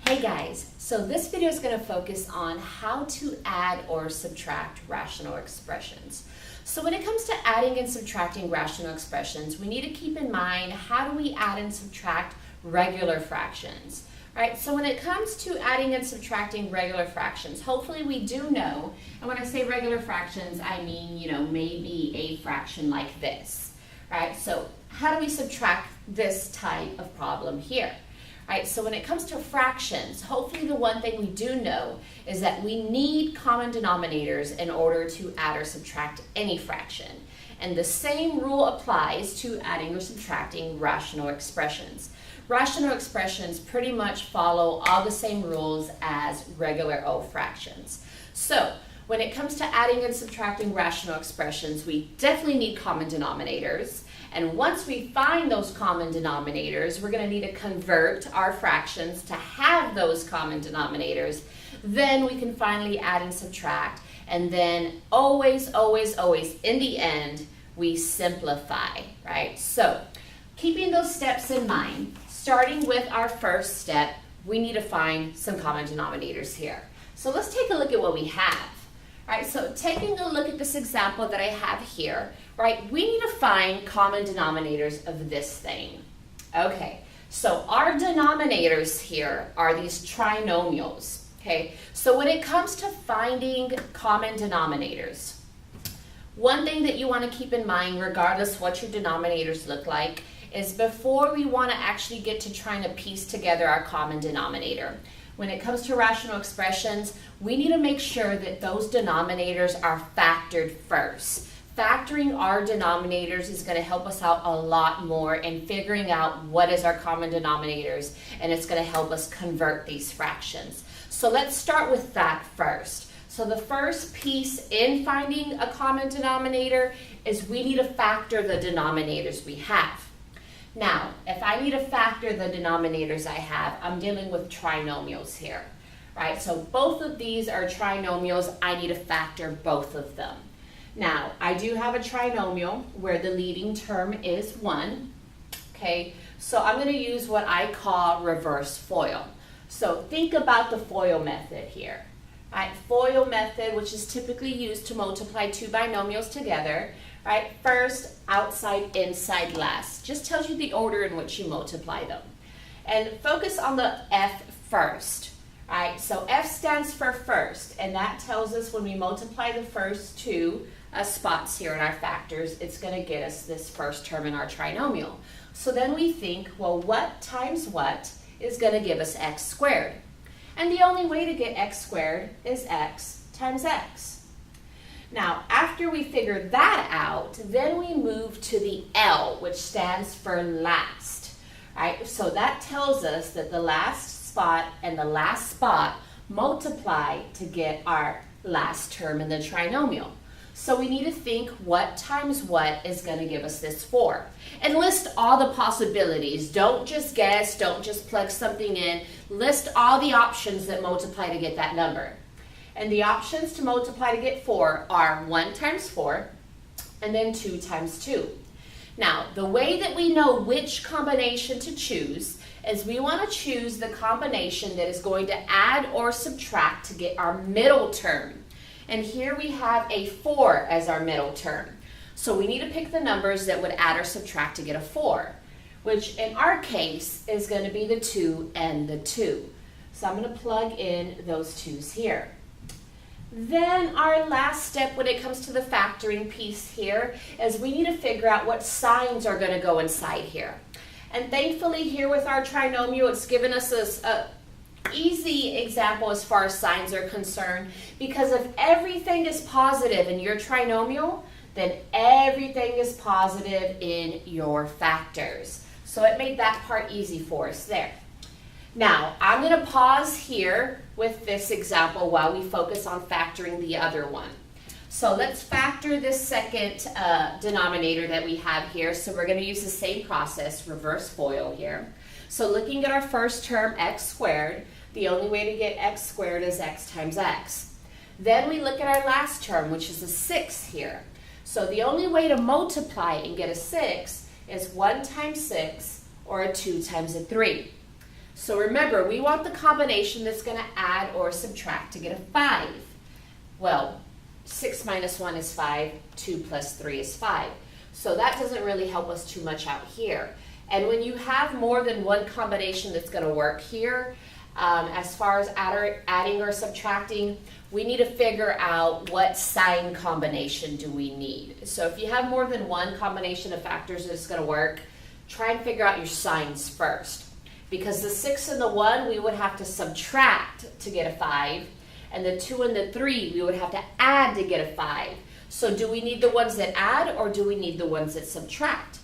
Hey guys, so this video is going to focus on how to add or subtract rational expressions. So when it comes to adding and subtracting rational expressions, we need to keep in mind how do we add and subtract regular fractions. Right, so when it comes to adding and subtracting regular fractions, hopefully we do know, and when I say regular fractions, I mean, maybe a fraction like this. Right, so how do we subtract this type of problem here? Right, so when it comes to fractions, hopefully the one thing we do know is that we need common denominators in order to add or subtract any fraction. And the same rule applies to adding or subtracting rational expressions. Rational expressions pretty much follow all the same rules as regular old fractions. So when it comes to adding and subtracting rational expressions, we definitely need common denominators. And once we find those common denominators, we're going to need to convert our fractions to have those common denominators. Then we can finally add and subtract. And then always, in the end, we simplify, right? So keeping those steps in mind, starting with our first step, we need to find some common denominators here. So let's take a look at what we have. Right, so taking a look at this example that I have here, right, we need to find common denominators of this thing. Okay, so our denominators here are these trinomials, okay? So when it comes to finding common denominators, one thing that you want to keep in mind, regardless what your denominators look like, is before we want to actually get to trying to piece together our common denominator. When it comes to rational expressions, we need to make sure that those denominators are factored first. Factoring our denominators is going to help us out a lot more in figuring out what is our common denominators, and it's going to help us convert these fractions. So let's start with that first. So the first piece in finding a common denominator is we need to factor the denominators we have. Now, if I need to factor the denominators I have, I'm dealing with trinomials here, right? So both of these are trinomials. I need to factor both of them. Now, I do have a trinomial where the leading term is 1, okay? So I'm going to use what I call reverse FOIL. So think about the FOIL method here. Right? FOIL method, which is typically used to multiply two binomials together. Right? First, outside, inside, last. Just tells you the order in which you multiply them. And focus on the F first. Right? So F stands for first, and that tells us when we multiply the first two spots here in our factors, it's going to get us this first term in our trinomial. So then we think, well, what times what is going to give us x squared? And the only way to get x squared is x times x. Now, after we figure that out, then we move to the L, which stands for last. Right? So that tells us that the last spot and the last spot multiply to get our last term in the trinomial. So we need to think what times what is going to give us this 4. And list all the possibilities. Don't just guess, don't just plug something in. List all the options that multiply to get that number. And the options to multiply to get 4 are 1 times 4 and then 2 times 2. Now, the way that we know which combination to choose is we want to choose the combination that is going to add or subtract to get our middle term. And here we have a 4 as our middle term. So we need to pick the numbers that would add or subtract to get a 4, which in our case is going to be the 2 and the 2. So I'm going to plug in those 2's here. Then our last step when it comes to the factoring piece here is we need to figure out what signs are going to go inside here. And thankfully here with our trinomial, it's given us a easy example as far as signs are concerned, because if everything is positive in your trinomial, then everything is positive in your factors. So it made that part easy for us there. Now, I'm going to pause here with this example while we focus on factoring the other one. So let's factor this second denominator that we have here. So we're going to use the same process, reverse FOIL here. So looking at our first term, x squared, the only way to get x squared is x times x. Then we look at our last term, which is a 6 here. So the only way to multiply and get a 6 is 1 times 6 or a 2 times a 3. So remember, we want the combination that's going to add or subtract to get a 5. Well, 6 minus 1 is 5, 2 plus 3 is 5. So that doesn't really help us too much out here. And when you have more than one combination that's going to work here, as far as adding or subtracting, we need to figure out what sign combination do we need. So if you have more than one combination of factors that's going to work, try and figure out your signs first. Because the 6 and the 1, we would have to subtract to get a 5. And the 2 and the 3, we would have to add to get a 5. So do we need the ones that add or do we need the ones that subtract?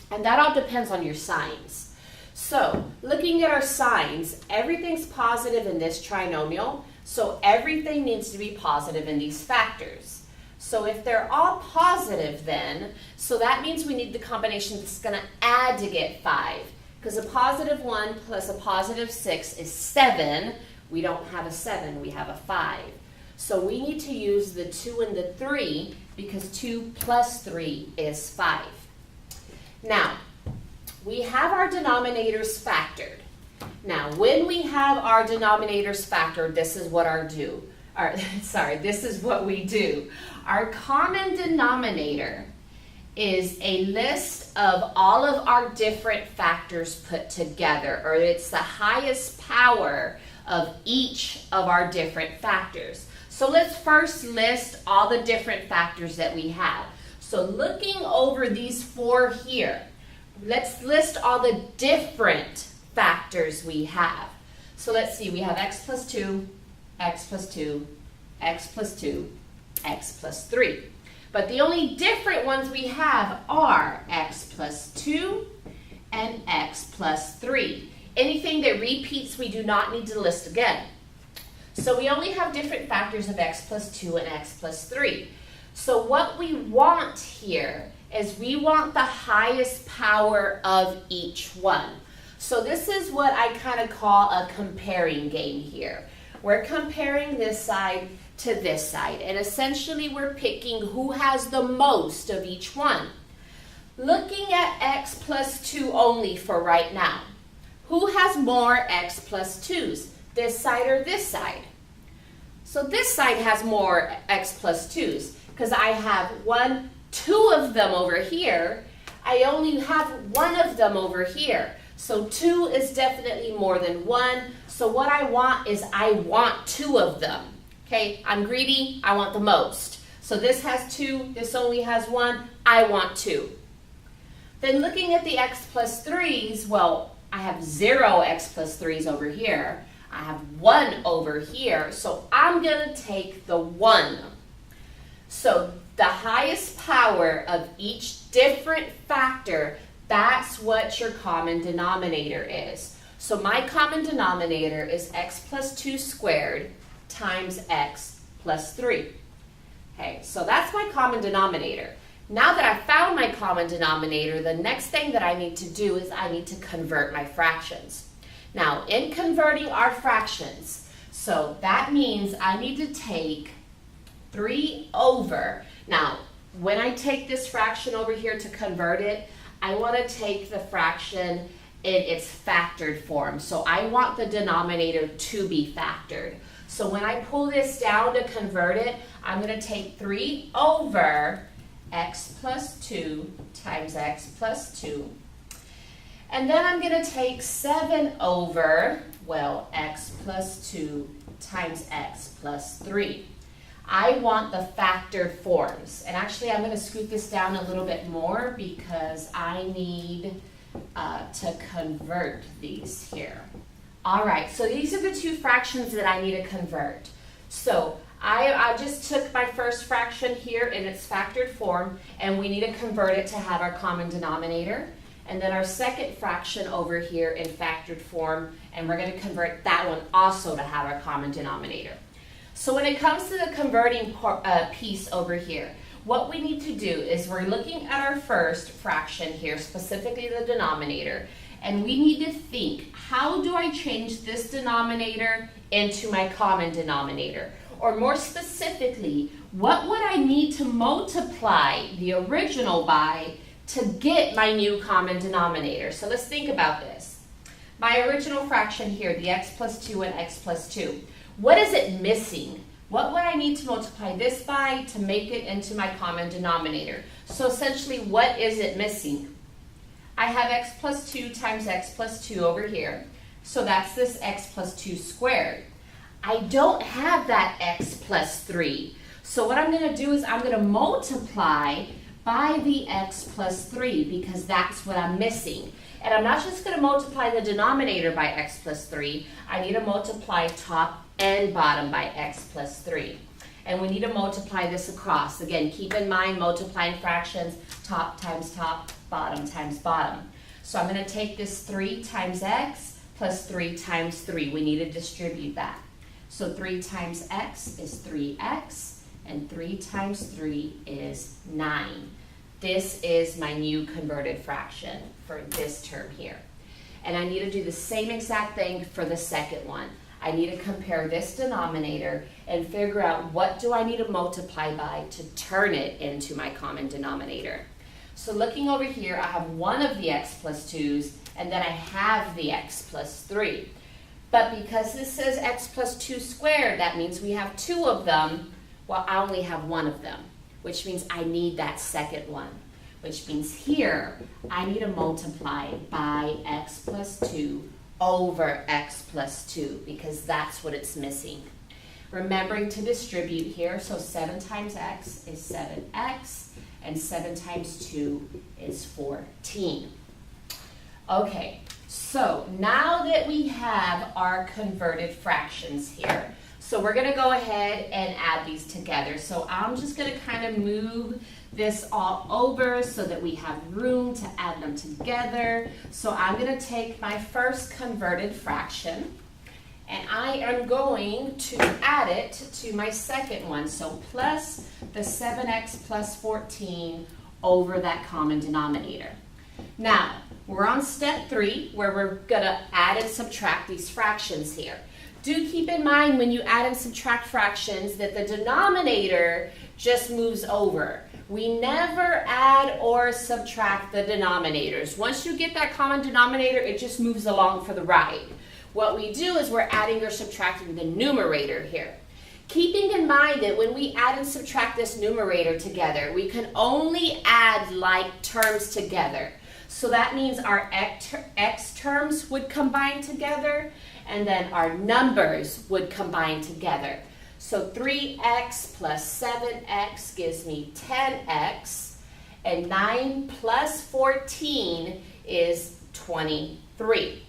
And that all depends on your signs. So looking at our signs, everything's positive in this trinomial. So everything needs to be positive in these factors. So if they're all positive then, so that means we need the combination that's going to add to get 5. Because a positive 1 plus a positive 6 is 7. We don't have a 7, we have a 5. So we need to use the 2 and the 3 because 2 plus 3 is 5. Now, we have our denominators factored. Now, when we have our denominators factored, this is what this is what we do. Our common denominator is a list of all of our different factors put together, or it's the highest power of each of our different factors. So let's first list all the different factors that we have. So looking over these 4 here, let's list all the different factors we have. So let's see, we have x plus 2, x plus 2, x plus 2, x plus 3. But the only different ones we have are x plus 2 and x plus 3. Anything that repeats, we do not need to list again. So we only have different factors of x plus 2 and x plus 3. So what we want here is we want the highest power of each one. So this is what I kind of call a comparing game here. We're comparing this side to this side, and essentially we're picking who has the most of each one. Looking at x plus 2 only for right now. Who has more x plus 2s? This side or this side? So this side has more x plus 2s because I have 2 of them over here. I only have 1 of them over here. So 2 is definitely more than 1. So what I want is I want 2 of them. Okay, I'm greedy, I want the most. So this has 2, this only has 1, I want 2. Then looking at the x plus 3s, well, I have 0 x plus 3s over here. I have 1 over here, so I'm going to take the 1. So the highest power of each different factor, that's what your common denominator is. So my common denominator is x plus 2 squared times x plus 3. Okay, so that's my common denominator. Now that I've found my common denominator, the next thing that I need to do is I need to convert my fractions. Now, in converting our fractions, so that means I need to take 3 over. Now, when I take this fraction over here to convert it, I want to take the fraction in its factored form. So I want the denominator to be factored. So when I pull this down to convert it, I'm going to take 3 over x plus 2 times x plus 2. And then I'm going to take 7 over, well, x plus 2 times x plus 3. I want the factored forms. And actually, I'm going to scoot this down a little bit more because I need to convert these here. All right, so these are the 2 fractions that I need to convert. So I just took my first fraction here in its factored form, and we need to convert it to have our common denominator. And then our second fraction over here in factored form, and we're going to convert that one also to have our common denominator. So when it comes to the converting piece over here, what we need to do is we're looking at our first fraction here, specifically the denominator, and we need to think, how do I change this denominator into my common denominator? Or more specifically, what would I need to multiply the original by to get my new common denominator? So let's think about this. my original fraction here, the x plus 2 and x plus 2. What is it missing? What would I need to multiply this by to make it into my common denominator? So essentially, what is it missing? I have x plus 2 times x plus 2 over here. So that's this x plus 2 squared. I don't have that x plus 3. So what I'm going to do is I'm going to multiply by the x plus 3 because that's what I'm missing. And I'm not just going to multiply the denominator by x plus 3. I need to multiply top and bottom by x plus 3. And we need to multiply this across. Again, keep in mind multiplying fractions, top times top, bottom times bottom. So I'm going to take this 3 times x plus 3 times 3. We need to distribute that. So 3 times x is 3x, and 3 times 3 is 9. This is my new converted fraction for this term here. And I need to do the same exact thing for the second one. I need to compare this denominator and figure out what do I need to multiply by to turn it into my common denominator. So looking over here, I have one of the x plus 2's, and then I have the x plus 3. But because this says x plus 2 squared, that means we have 2 of them. Well, I only have 1 of them, which means I need that second one, which means here I need to multiply by x plus 2 over x plus 2 because that's what it's missing. Remembering to distribute here, so 7 times x is 7x, and 7 times 2 is 14. Okay, so now that we have our converted fractions here, so we're going to go ahead and add these together. So I'm just going to kind of move this all over so that we have room to add them together. So I'm going to take my first converted fraction, and I am going to add it to my second one. So plus the 7x plus 14 over that common denominator. Now, we're on step 3 where we're going to add and subtract these fractions here. Do keep in mind when you add and subtract fractions that the denominator just moves over. We never add or subtract the denominators. Once you get that common denominator, it just moves along for the ride. What we do is we're adding or subtracting the numerator here. Keeping in mind that when we add and subtract this numerator together, we can only add like terms together. So that means our x terms would combine together, and then our numbers would combine together. So 3x plus 7x gives me 10x, and 9 plus 14 is 23.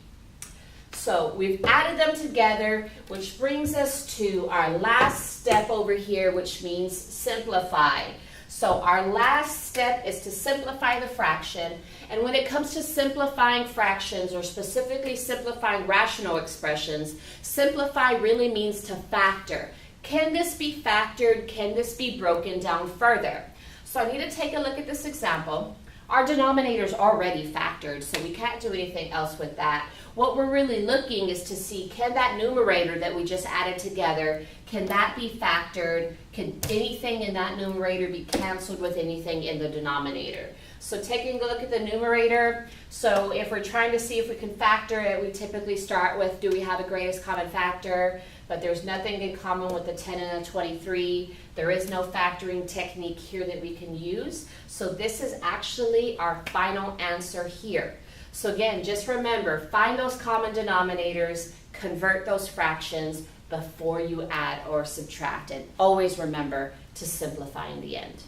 So we've added them together, which brings us to our last step over here, which means simplify. So our last step is to simplify the fraction. And when it comes to simplifying fractions, or specifically simplifying rational expressions, simplify really means to factor. Can this be factored? Can this be broken down further? So I need to take a look at this example. Our denominator is already factored, so we can't do anything else with that. What we're really looking is to see, can that numerator that we just added together, can that be factored? Can anything in that numerator be canceled with anything in the denominator? So taking a look at the numerator, so if we're trying to see if we can factor it, we typically start with, do we have a greatest common factor? But there's nothing in common with the 10 and the 23. There is no factoring technique here that we can use. So this is actually our final answer here. So again, just remember, find those common denominators, convert those fractions before you add or subtract, and always remember to simplify in the end.